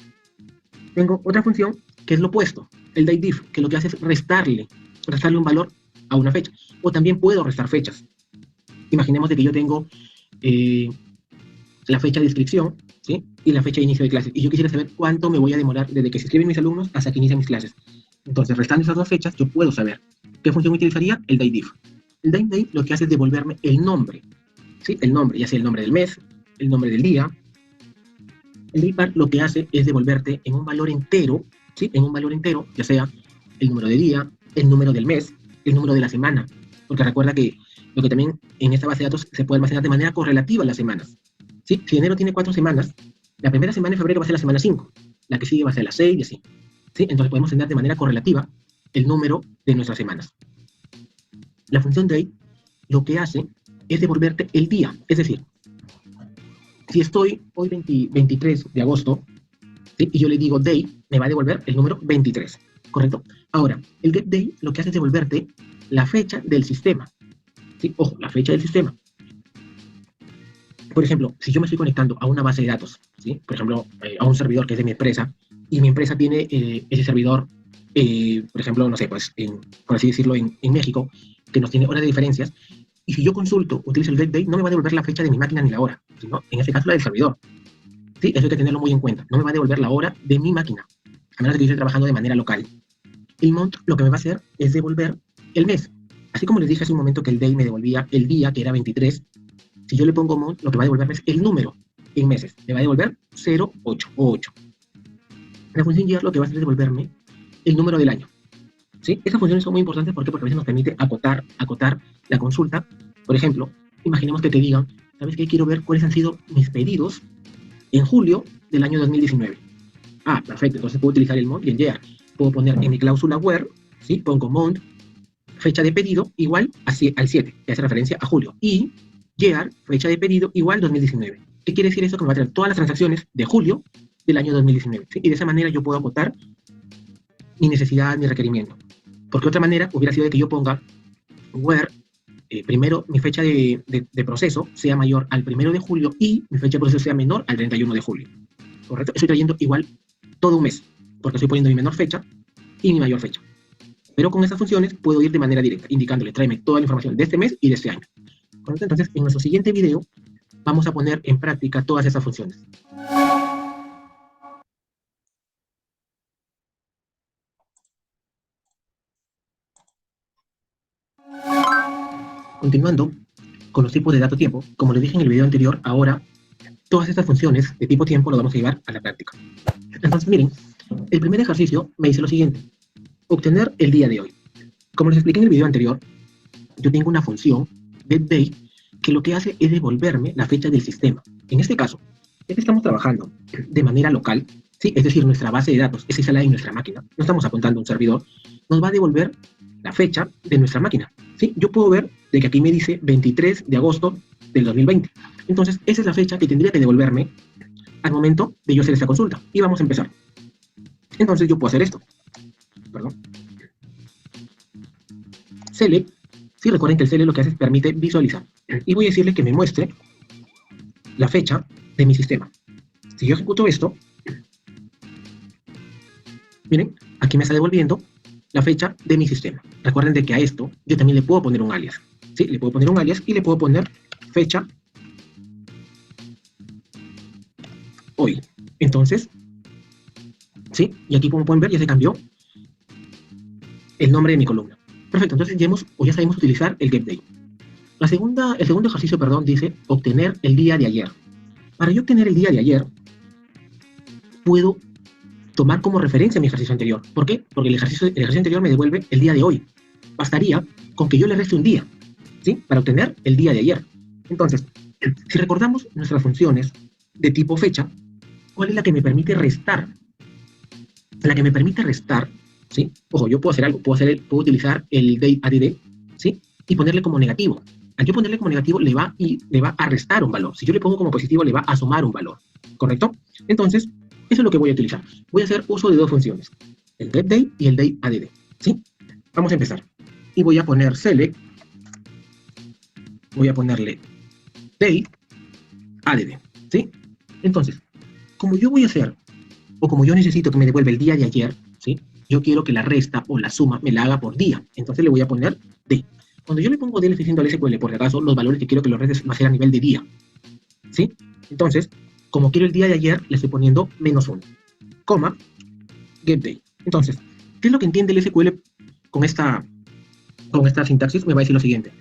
Tengo otra función que es lo opuesto, el datediff, que lo que hace es restarle un valor a una fecha. O también puedo restar fechas. Imaginemos de que yo tengo la fecha de inscripción, ¿sí? Y la fecha de inicio de clases. Y yo quisiera saber cuánto me voy a demorar desde que se inscriben mis alumnos hasta que inician mis clases. Entonces, restando esas dos fechas, yo puedo saber qué función utilizaría el datediff. El datediff lo que hace es devolverme el nombre, ¿sí? El nombre, ya sea el nombre del mes, el nombre del día. El datebar lo que hace es devolverte en un valor entero, ¿sí? En un valor entero, ya sea el número de día, el número del mes, el número de la semana. Porque recuerda que lo que también en esta base de datos se puede almacenar de manera correlativa las semanas. ¿Sí? Si enero tiene 4 semanas, la primera semana de febrero va a ser la semana 5, la que sigue va a ser la 6 y así. ¿Sí? Entonces podemos tener de manera correlativa el número de nuestras semanas. La función date lo que hace es devolverte el día. Es decir, si estoy hoy 23 de agosto, ¿sí? Y yo le digo day, me va a devolver el número 23. ¿Correcto? Ahora, el getDay lo que hace es devolverte la fecha del sistema. ¿Sí? Ojo, la fecha del sistema. Por ejemplo, si yo me estoy conectando a una base de datos, ¿sí? Por ejemplo, a un servidor que es de mi empresa, y mi empresa tiene ese servidor, por ejemplo, no sé, pues, por así decirlo, en México, que nos tiene horas de diferencias, y si yo consulto, utilizo el getDate, no me va a devolver la fecha de mi máquina ni la hora, sino en este caso la del servidor. ¿Sí? Eso hay que tenerlo muy en cuenta. No me va a devolver la hora de mi máquina, a menos que yo esté trabajando de manera local. El month lo que me va a hacer es devolver el mes. Así como les dije hace un momento que el day me devolvía el día, que era 23, si yo le pongo month, lo que va a devolverme es el número en meses. Me va a devolver 0, 8 o 8. La función year lo que va a hacer es devolverme el número del año. ¿Sí? Estas funciones son muy importantes porque a veces nos permite acotar la consulta. Por ejemplo, imaginemos que te digan, ¿sabes qué? Quiero ver cuáles han sido mis pedidos en julio del año 2019. Ah, perfecto. Entonces puedo utilizar el month y el year. Puedo poner en mi cláusula where, ¿sí? Pongo mount, fecha de pedido igual al 7, que hace referencia a julio. Y year, fecha de pedido igual 2019. ¿Qué quiere decir eso? Que me va a traer todas las transacciones de julio del año 2019. ¿Sí? Y de esa manera yo puedo acotar mi necesidad, mi requerimiento. Porque otra manera hubiera sido de que yo ponga where primero mi fecha de proceso sea mayor al 1 de julio y mi fecha de proceso sea menor al 31 de julio. ¿Correcto? Estoy trayendo igual todo un mes, porque estoy poniendo mi menor fecha y mi mayor fecha. Pero con estas funciones puedo ir de manera directa, indicándole, tráeme toda la información de este mes y de este año. ¿Correcto? Entonces, en nuestro siguiente video vamos a poner en práctica todas esas funciones. Continuando con los tipos de dato tiempo, como les dije en el video anterior, ahora todas estas funciones de tipo tiempo lo vamos a llevar a la práctica. Entonces, miren, el primer ejercicio me dice lo siguiente: obtener el día de hoy. Como les expliqué en el video anterior, yo tengo una función getDate que lo que hace es devolverme la fecha del sistema. En este caso, ya que estamos trabajando de manera local, ¿sí? Es decir, nuestra base de datos es instalada en nuestra máquina, no estamos apuntando a un servidor, nos va a devolver la fecha de nuestra máquina. ¿Sí? Yo puedo ver de que aquí me dice 23 de agosto del 2020. Entonces, esa es la fecha que tendría que devolverme al momento de yo hacer esta consulta. Y vamos a empezar. Entonces, yo puedo hacer esto. Perdón. Select. Sí, recuerden que el select lo que hace es permite visualizar. Y voy a decirle que me muestre la fecha de mi sistema. Si yo ejecuto esto, miren, aquí me está devolviendo la fecha de mi sistema. Recuerden de que a esto yo también le puedo poner un alias. ¿Sí? Le puedo poner un alias y le puedo poner fecha hoy. Entonces, ¿sí? Y aquí como pueden ver ya se cambió el nombre de mi columna. Perfecto, entonces ya sabemos utilizar el getDate. El segundo ejercicio, perdón, dice obtener el día de ayer. Para yo obtener el día de ayer, puedo tomar como referencia mi ejercicio anterior. ¿Por qué? Porque el ejercicio anterior me devuelve el día de hoy. Bastaría con que yo le reste un día, ¿sí? Para obtener el día de ayer. Entonces, si recordamos nuestras funciones de tipo fecha, ¿cuál es la que me permite restar? La que me permite restar, ¿sí? Ojo, yo puedo hacer algo, puedo utilizar el dateAdd, ¿sí? Y ponerle como negativo. Al yo ponerle como negativo, le va a restar un valor. Si yo le pongo como positivo, le va a sumar un valor. ¿Correcto? Entonces, eso es lo que voy a utilizar. Voy a hacer uso de dos funciones, el getDate y el dateAdd, ¿sí? Vamos a empezar. Y voy a poner select, voy a ponerle dateAdd, ¿sí? Entonces, como yo voy a hacer, o como yo necesito que me devuelva el día de ayer, ¿sí? Yo quiero que la resta o la suma me la haga por día. Entonces le voy a poner D. Cuando yo le pongo D, le estoy diciendo al SQL, por si acaso, los valores que quiero que los restes va a ser a nivel de día, ¿sí? Entonces, como quiero el día de ayer, le estoy poniendo -1, coma, getDate. Entonces, ¿qué es lo que entiende el SQL con esta sintaxis? Me va a decir lo siguiente: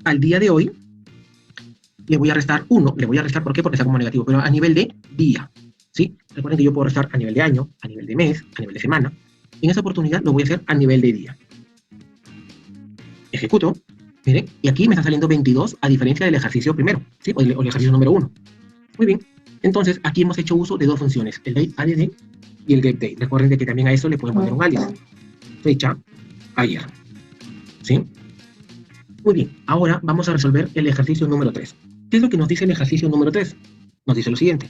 al día de hoy le voy a restar 1, le voy a restar, ¿por qué? Porque está como negativo, pero a nivel de día, ¿sí? Recuerden que yo puedo restar a nivel de año, a nivel de mes, a nivel de semana. En esa oportunidad lo voy a hacer a nivel de día. Ejecuto, miren, y aquí me está saliendo 22 a diferencia del ejercicio primero, ¿sí? O el ejercicio número 1. Muy bien, entonces aquí hemos hecho uso de dos funciones, el dateAdd y el getDate. Recuerden que también a eso le pueden poner un alias, fecha ayer, ¿sí? Muy bien, ahora vamos a resolver el ejercicio número 3. ¿Qué es lo que nos dice el ejercicio número 3? Nos dice lo siguiente: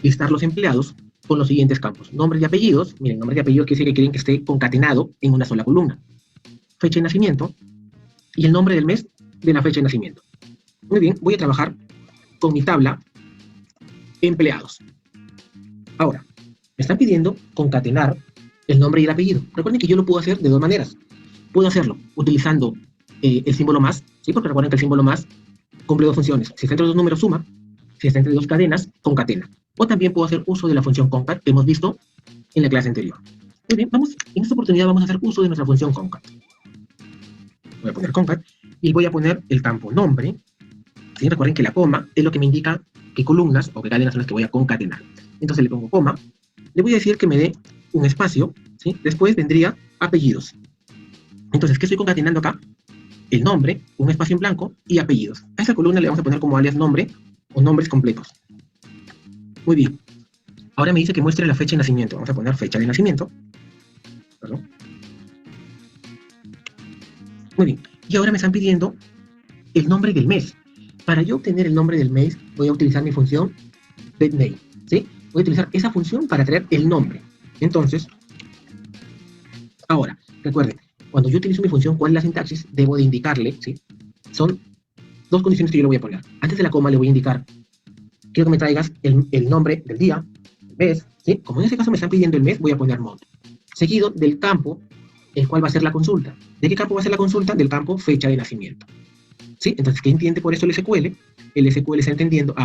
listar los empleados con los siguientes campos. Nombres y apellidos. Miren, nombres y apellidos quiere decir que quieren que esté concatenado en una sola columna. Fecha de nacimiento y el nombre del mes de la fecha de nacimiento. Muy bien, voy a trabajar con mi tabla empleados. Ahora, me están pidiendo concatenar el nombre y el apellido. Recuerden que yo lo puedo hacer de dos maneras. Puedo hacerlo utilizando el símbolo más, ¿sí? Porque recuerden que el símbolo más cumple dos funciones. Si está entre dos números, suma. Si está entre dos cadenas, concatena. O también puedo hacer uso de la función concat que hemos visto en la clase anterior. Muy bien, en esta oportunidad vamos a hacer uso de nuestra función concat. Voy a poner concat y voy a poner el campo nombre. ¿Sí? Recuerden que la coma es lo que me indica qué columnas o qué cadenas son las que voy a concatenar. Entonces le pongo coma, le voy a decir que me dé un espacio, ¿sí? Después vendría apellidos. Entonces, ¿qué estoy concatenando acá? El nombre, un espacio en blanco y apellidos. A esa columna le vamos a poner como alias nombre o nombres completos. Muy bien. Ahora me dice que muestre la fecha de nacimiento. Vamos a poner fecha de nacimiento. Perdón. Muy bien. Y ahora me están pidiendo el nombre del mes. Para yo obtener el nombre del mes, voy a utilizar mi función getName, ¿sí? Voy a utilizar esa función para traer el nombre. Entonces, ahora, recuerden, cuando yo utilizo mi función, ¿cuál es la sintaxis? Debo de indicarle, ¿sí? Son dos condiciones que yo le voy a poner. Antes de la coma le voy a indicar, quiero que me traigas el nombre del día, el mes, ¿sí? Como en este caso me están pidiendo el mes, voy a poner month. Seguido del campo, el cual va a ser la consulta. ¿De qué campo va a ser la consulta? Del campo fecha de nacimiento. ¿Sí? Entonces, ¿qué entiende por eso el SQL? El SQL está entendiendo,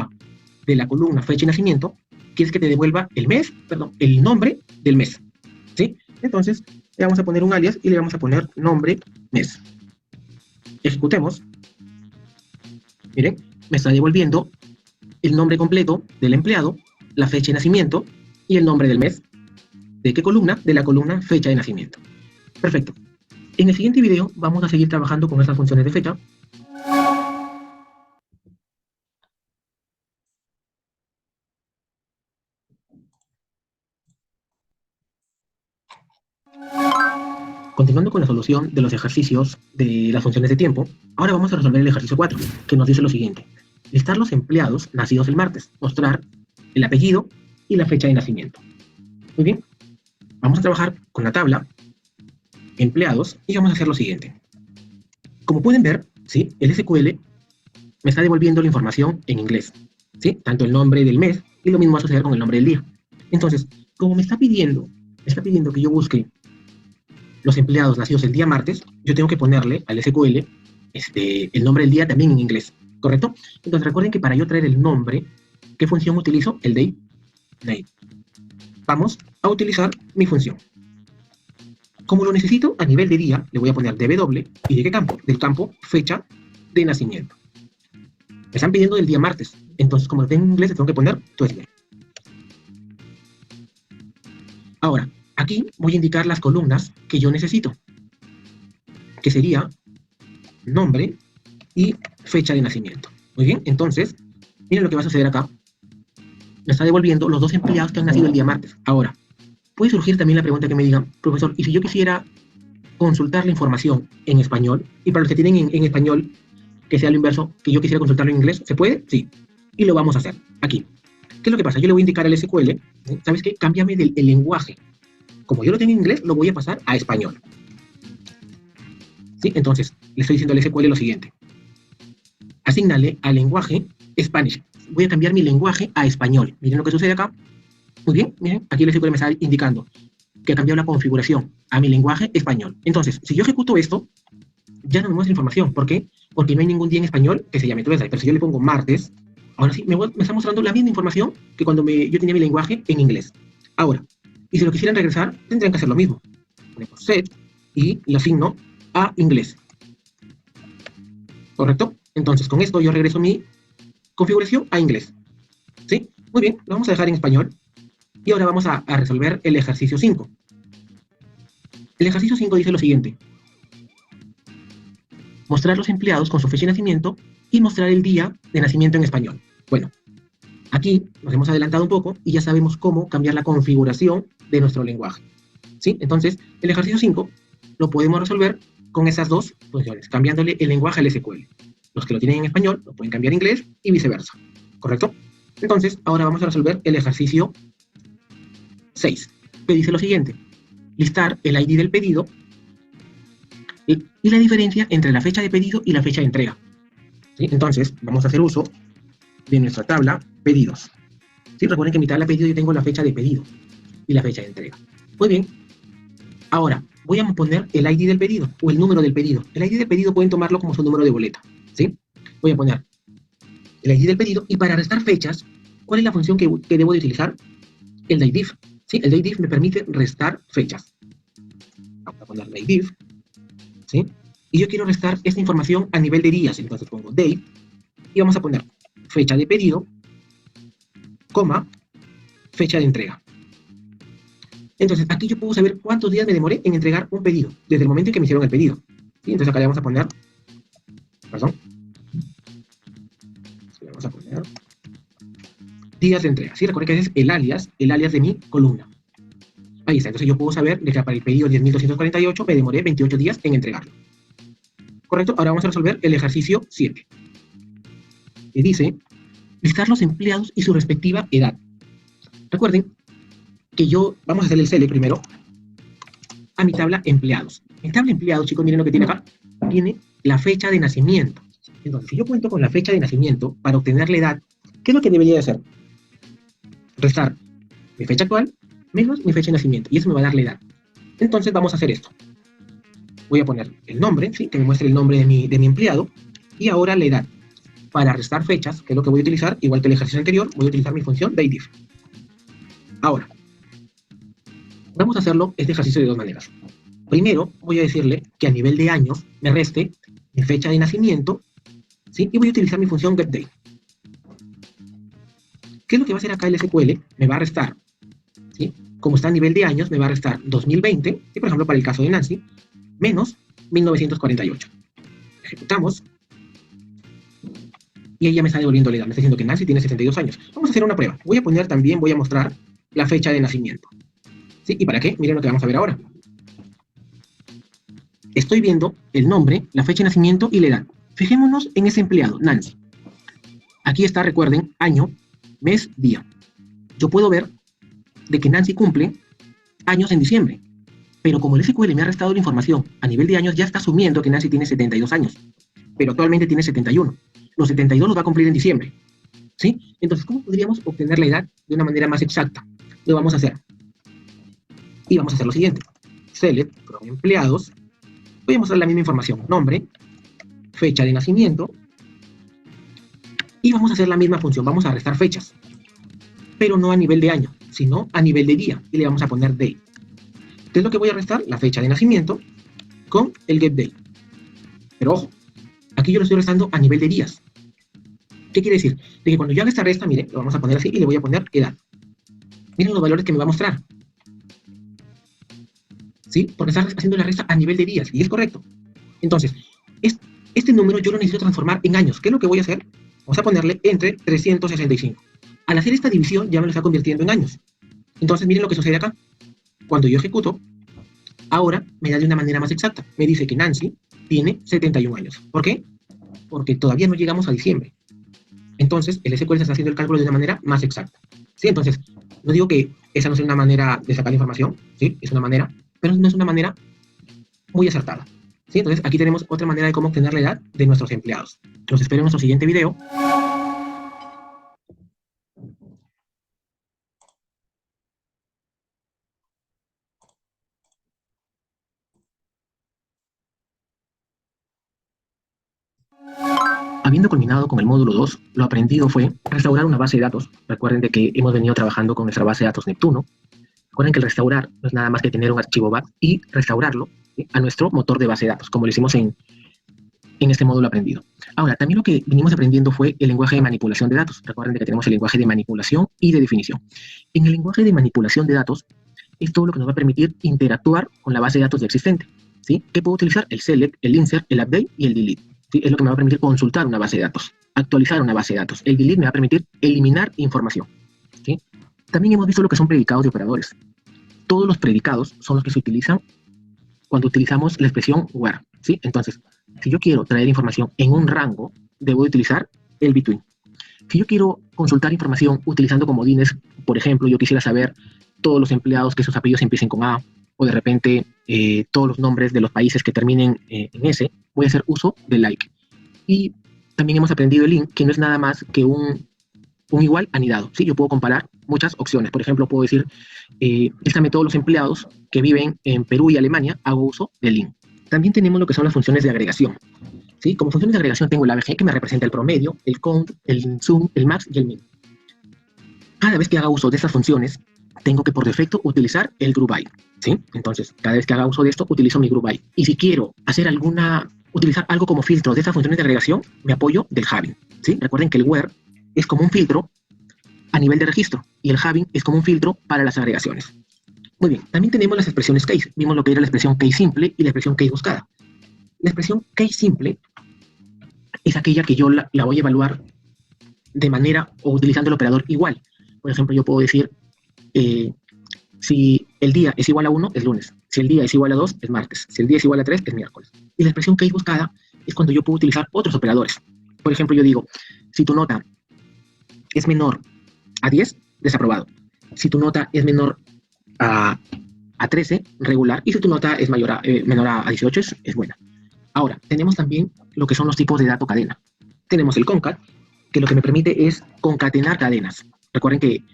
de la columna fecha y nacimiento, quieres que te devuelva el mes, perdón, el nombre del mes. ¿Sí? Entonces, le vamos a poner un alias y le vamos a poner nombre mes. Ejecutemos. Miren, me está devolviendo el nombre completo del empleado, la fecha de nacimiento y el nombre del mes. ¿De qué columna? De la columna fecha de nacimiento. Perfecto. En el siguiente video vamos a seguir trabajando con estas funciones de fecha. Continuando con la solución de los ejercicios de las funciones de tiempo, ahora vamos a resolver el ejercicio 4, que nos dice lo siguiente. Listar los empleados nacidos el martes, mostrar el apellido y la fecha de nacimiento. Muy bien, vamos a trabajar con la tabla empleados y vamos a hacer lo siguiente. Como pueden ver, ¿sí? El SQL me está devolviendo la información en inglés, ¿sí? Tanto el nombre del mes y lo mismo va a suceder con el nombre del día. Entonces, como me está pidiendo que yo busque los empleados nacidos el día martes, yo tengo que ponerle al SQL el nombre del día también en inglés, ¿correcto? Entonces recuerden que para yo traer el nombre, ¿qué función utilizo? El day name. Vamos a utilizar mi función. Como lo necesito a nivel de día, le voy a poner db y ¿de qué campo? Del campo fecha de nacimiento. Me están pidiendo del día martes, entonces como lo tengo en inglés, le tengo que poner Tuesday. Ahora, aquí voy a indicar las columnas que yo necesito, que sería nombre y fecha de nacimiento. Muy bien, entonces, miren lo que va a suceder acá. Me está devolviendo los dos empleados que han nacido el día martes. Ahora, puede surgir también la pregunta que me digan, profesor, ¿y si yo quisiera consultar la información en español? Y para los que tienen en español, que sea lo inverso, que yo quisiera consultarlo en inglés, ¿se puede? Sí. Y lo vamos a hacer aquí. ¿Qué es lo que pasa? Yo le voy a indicar al SQL, ¿sabes qué? Cámbiame el lenguaje. Como yo lo tengo en inglés, lo voy a pasar a español. ¿Sí? Entonces, le estoy diciendo al SQL lo siguiente. Asígnale al lenguaje Spanish. Voy a cambiar mi lenguaje a español. Miren lo que sucede acá. Muy bien, miren, aquí el SQL me está indicando que ha cambiado la configuración a mi lenguaje español. Entonces, si yo ejecuto esto, ya no me muestra información. ¿Por qué? Porque no hay ningún día en español que se llame Tuesday. Pero si yo le pongo martes, ahora sí, me está mostrando la misma información que cuando yo tenía mi lenguaje en inglés. Ahora, y si lo quisieran regresar, tendrían que hacer lo mismo. Ponemos set y lo asigno a inglés. ¿Correcto? Entonces, con esto yo regreso mi configuración a inglés. ¿Sí? Muy bien, lo vamos a dejar en español. Y ahora vamos a resolver el ejercicio 5. El ejercicio 5 dice lo siguiente. Mostrar los empleados con su fecha de nacimiento y mostrar el día de nacimiento en español. Bueno, aquí nos hemos adelantado un poco y ya sabemos cómo cambiar la configuración de nuestro lenguaje. ¿Sí? Entonces, el ejercicio 5 lo podemos resolver con esas dos funciones, cambiándole el lenguaje al SQL. Los que lo tienen en español lo pueden cambiar a inglés y viceversa. ¿Correcto? Entonces, ahora vamos a resolver el ejercicio 6, que dice lo siguiente. Listar el ID del pedido y la diferencia entre la fecha de pedido y la fecha de entrega. ¿Sí? Entonces, vamos a hacer uso de nuestra tabla pedidos. ¿Sí? Recuerden que en mi tabla pedido yo tengo la fecha de pedido y la fecha de entrega. Muy bien. Ahora, voy a poner el ID del pedido o el número del pedido. El ID del pedido pueden tomarlo como su número de boleta. ¿Sí? Voy a poner el ID del pedido y para restar fechas, ¿cuál es la función que debo de utilizar? El dateIf. ¿Sí? El dateIf me permite restar fechas. Vamos a poner dateIf. ¿Sí? Y yo quiero restar esta información a nivel de días. Entonces pongo date y vamos a poner fecha de pedido, coma, fecha de entrega. Entonces, aquí yo puedo saber cuántos días me demoré en entregar un pedido, desde el momento en que me hicieron el pedido. ¿Sí? Entonces acá le vamos a poner, perdón, le vamos a poner días de entrega. ¿Sí? Recuerden que ese es el alias de mi columna. Ahí está. Entonces yo puedo saber de que para el pedido 10.248 me demoré 28 días en entregarlo. ¿correcto? Ahora vamos a resolver el ejercicio 7. Que dice, listar los empleados y su respectiva edad. Recuerden que vamos a hacer el select primero a mi tabla empleados. En tabla empleados, chicos, miren lo que tiene acá. Tiene la fecha de nacimiento. Entonces, si yo cuento con la fecha de nacimiento para obtener la edad, ¿qué es lo que debería de hacer? Restar mi fecha actual menos mi fecha de nacimiento. Y eso me va a dar la edad. Entonces, vamos a hacer esto. Voy a poner el nombre, ¿sí? Que me muestre el nombre de mi empleado. Y ahora la edad. Para restar fechas, que es lo que voy a utilizar, igual que el ejercicio anterior, voy a utilizar mi función dateDiff. Ahora, vamos a hacerlo este ejercicio de dos maneras. Primero, voy a decirle que a nivel de años me reste mi fecha de nacimiento, ¿sí? Y voy a utilizar mi función getDate. ¿Qué es lo que va a hacer acá el SQL? Me va a restar, ¿sí? Como está a nivel de años, me va a restar 2020, y por ejemplo, para el caso de Nancy, menos 1948. Ejecutamos. Y ahí ya me está devolviendo la edad. Me está diciendo que Nancy tiene 72 años. Vamos a hacer una prueba. Voy a mostrar la fecha de nacimiento. ¿Sí? ¿Y para qué? Miren lo que vamos a ver ahora. Estoy viendo el nombre, la fecha de nacimiento y la edad. Fijémonos en ese empleado, Nancy. Aquí está, recuerden, año, mes, día. Yo puedo ver de que Nancy cumple años en diciembre. Pero como el SQL me ha restado la información a nivel de años, ya está asumiendo que Nancy tiene 72 años. Pero actualmente tiene 71. Los 72 los va a cumplir en diciembre. ¿Sí? Entonces, ¿cómo podríamos obtener la edad de una manera más exacta? Lo vamos a hacer. Y vamos a hacer lo siguiente. Select from empleados. Voy a mostrar la misma información. Nombre, fecha de nacimiento. Y vamos a hacer la misma función. Vamos a restar fechas. Pero no a nivel de año, sino a nivel de día. Y le vamos a poner day. ¿Qué es lo que voy a restar? La fecha de nacimiento con el getDate. Pero ojo, aquí yo lo estoy restando a nivel de días. ¿Qué quiere decir? De que cuando yo haga esta resta, mire, lo vamos a poner así y le voy a poner edad. Miren los valores que me va a mostrar. ¿Sí? Porque está haciendo la resta a nivel de días, y es correcto. Entonces, este número yo lo necesito transformar en años. ¿Qué es lo que voy a hacer? Vamos a ponerle entre 365. Al hacer esta división, ya me lo está convirtiendo en años. Entonces, miren lo que sucede acá. Cuando yo ejecuto, ahora me da de una manera más exacta. Me dice que Nancy tiene 71 años. ¿Por qué? Porque todavía no llegamos a diciembre. Entonces, el SQL está haciendo el cálculo de una manera más exacta. ¿Sí? Entonces, no digo que esa no sea una manera de sacar información, ¿sí? Es una manera, pero no es una manera muy acertada. ¿Sí? Entonces, aquí tenemos otra manera de cómo obtener la edad de nuestros empleados. Los espero en nuestro siguiente video. Habiendo culminado con el módulo 2, lo aprendido fue restaurar una base de datos. Recuerden de que hemos venido trabajando con nuestra base de datos Neptuno. Recuerden que el restaurar no es nada más que tener un archivo BAT y restaurarlo, ¿sí?, a nuestro motor de base de datos, como lo hicimos en este módulo aprendido. Ahora, también lo que venimos aprendiendo fue el lenguaje de manipulación de datos. Recuerden que tenemos el lenguaje de manipulación y de definición. En el lenguaje de manipulación de datos es todo lo que nos va a permitir interactuar con la base de datos ya existente. ¿Sí? ¿Qué puedo utilizar? El select, el insert, el update y el delete. ¿Sí? Es lo que me va a permitir consultar una base de datos, actualizar una base de datos. El delete me va a permitir eliminar información. ¿Sí? También hemos visto lo que son predicados y operadores. Todos los predicados son los que se utilizan cuando utilizamos la expresión where. ¿Sí? Entonces, si yo quiero traer información en un rango, debo utilizar el between. Si yo quiero consultar información utilizando comodines, por ejemplo, yo quisiera saber todos los empleados que sus apellidos empiecen con A, o de repente todos los nombres de los países que terminen en S, voy a hacer uso del like. Y también hemos aprendido el link, que no es nada más que un igual anidado. ¿Sí? Yo puedo comparar muchas opciones. Por ejemplo, puedo decir, lístame todos los empleados que viven en Perú y Alemania, hago uso del link. También tenemos lo que son las funciones de agregación. ¿Sí? Como funciones de agregación tengo el ABG, que me representa el promedio, el count, el sum, el max y el min. Cada vez que haga uso de estas funciones, tengo que por defecto utilizar el group by. ¿Sí? Entonces, cada vez que haga uso de esto, utilizo mi group by. Y si quiero hacer utilizar algo como filtro de estas funciones de agregación, me apoyo del having. ¿Sí? Recuerden que el where es como un filtro a nivel de registro y el having es como un filtro para las agregaciones. Muy bien, también tenemos las expresiones case. Vimos lo que era la expresión case simple y la expresión case buscada. La expresión case simple es aquella que yo la voy a evaluar de manera o utilizando el operador igual. Por ejemplo, yo puedo decir si el día es igual a 1, es lunes. Si el día es igual a 2, es martes. Si el día es igual a 3, es miércoles. Y la expresión case buscada es cuando yo puedo utilizar otros operadores. Por ejemplo, yo digo, si tu nota es menor a 10, desaprobado. Si tu nota es menor a 13, regular. Y si tu nota es menor a 18, es buena. Ahora, tenemos también lo que son los tipos de dato cadena. Tenemos el concat, que lo que me permite es concatenar cadenas. Recuerden que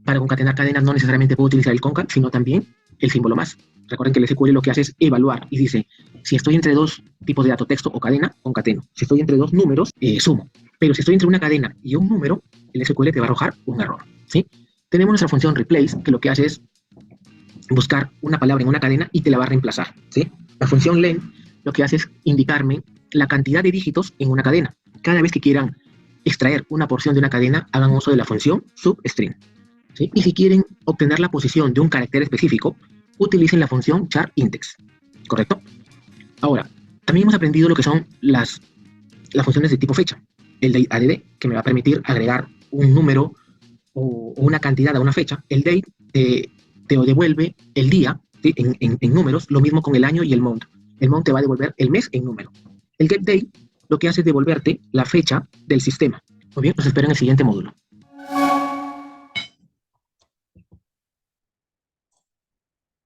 para concatenar cadenas no necesariamente puedo utilizar el concat, sino también el símbolo más. Recuerden que el SQL lo que hace es evaluar y dice, si estoy entre dos tipos de dato, texto o cadena, concateno. Si estoy entre dos números, sumo. Pero si estoy entre una cadena y un número, el SQL te va a arrojar un error, ¿sí? Tenemos nuestra función replace, que lo que hace es buscar una palabra en una cadena y te la va a reemplazar, ¿sí? La función len lo que hace es indicarme la cantidad de dígitos en una cadena. Cada vez que quieran extraer una porción de una cadena, hagan uso de la función substring, ¿sí? Y si quieren obtener la posición de un carácter específico, utilicen la función char_index, ¿correcto? Ahora, también hemos aprendido lo que son las funciones de tipo fecha. El date_add, que me va a permitir agregar un número o una cantidad a una fecha. El date te devuelve el día, ¿sí? en números, lo mismo con el año y el month. El month te va a devolver el mes en número. El getDate lo que hace es devolverte la fecha del sistema. Muy bien, nos espera en el siguiente módulo.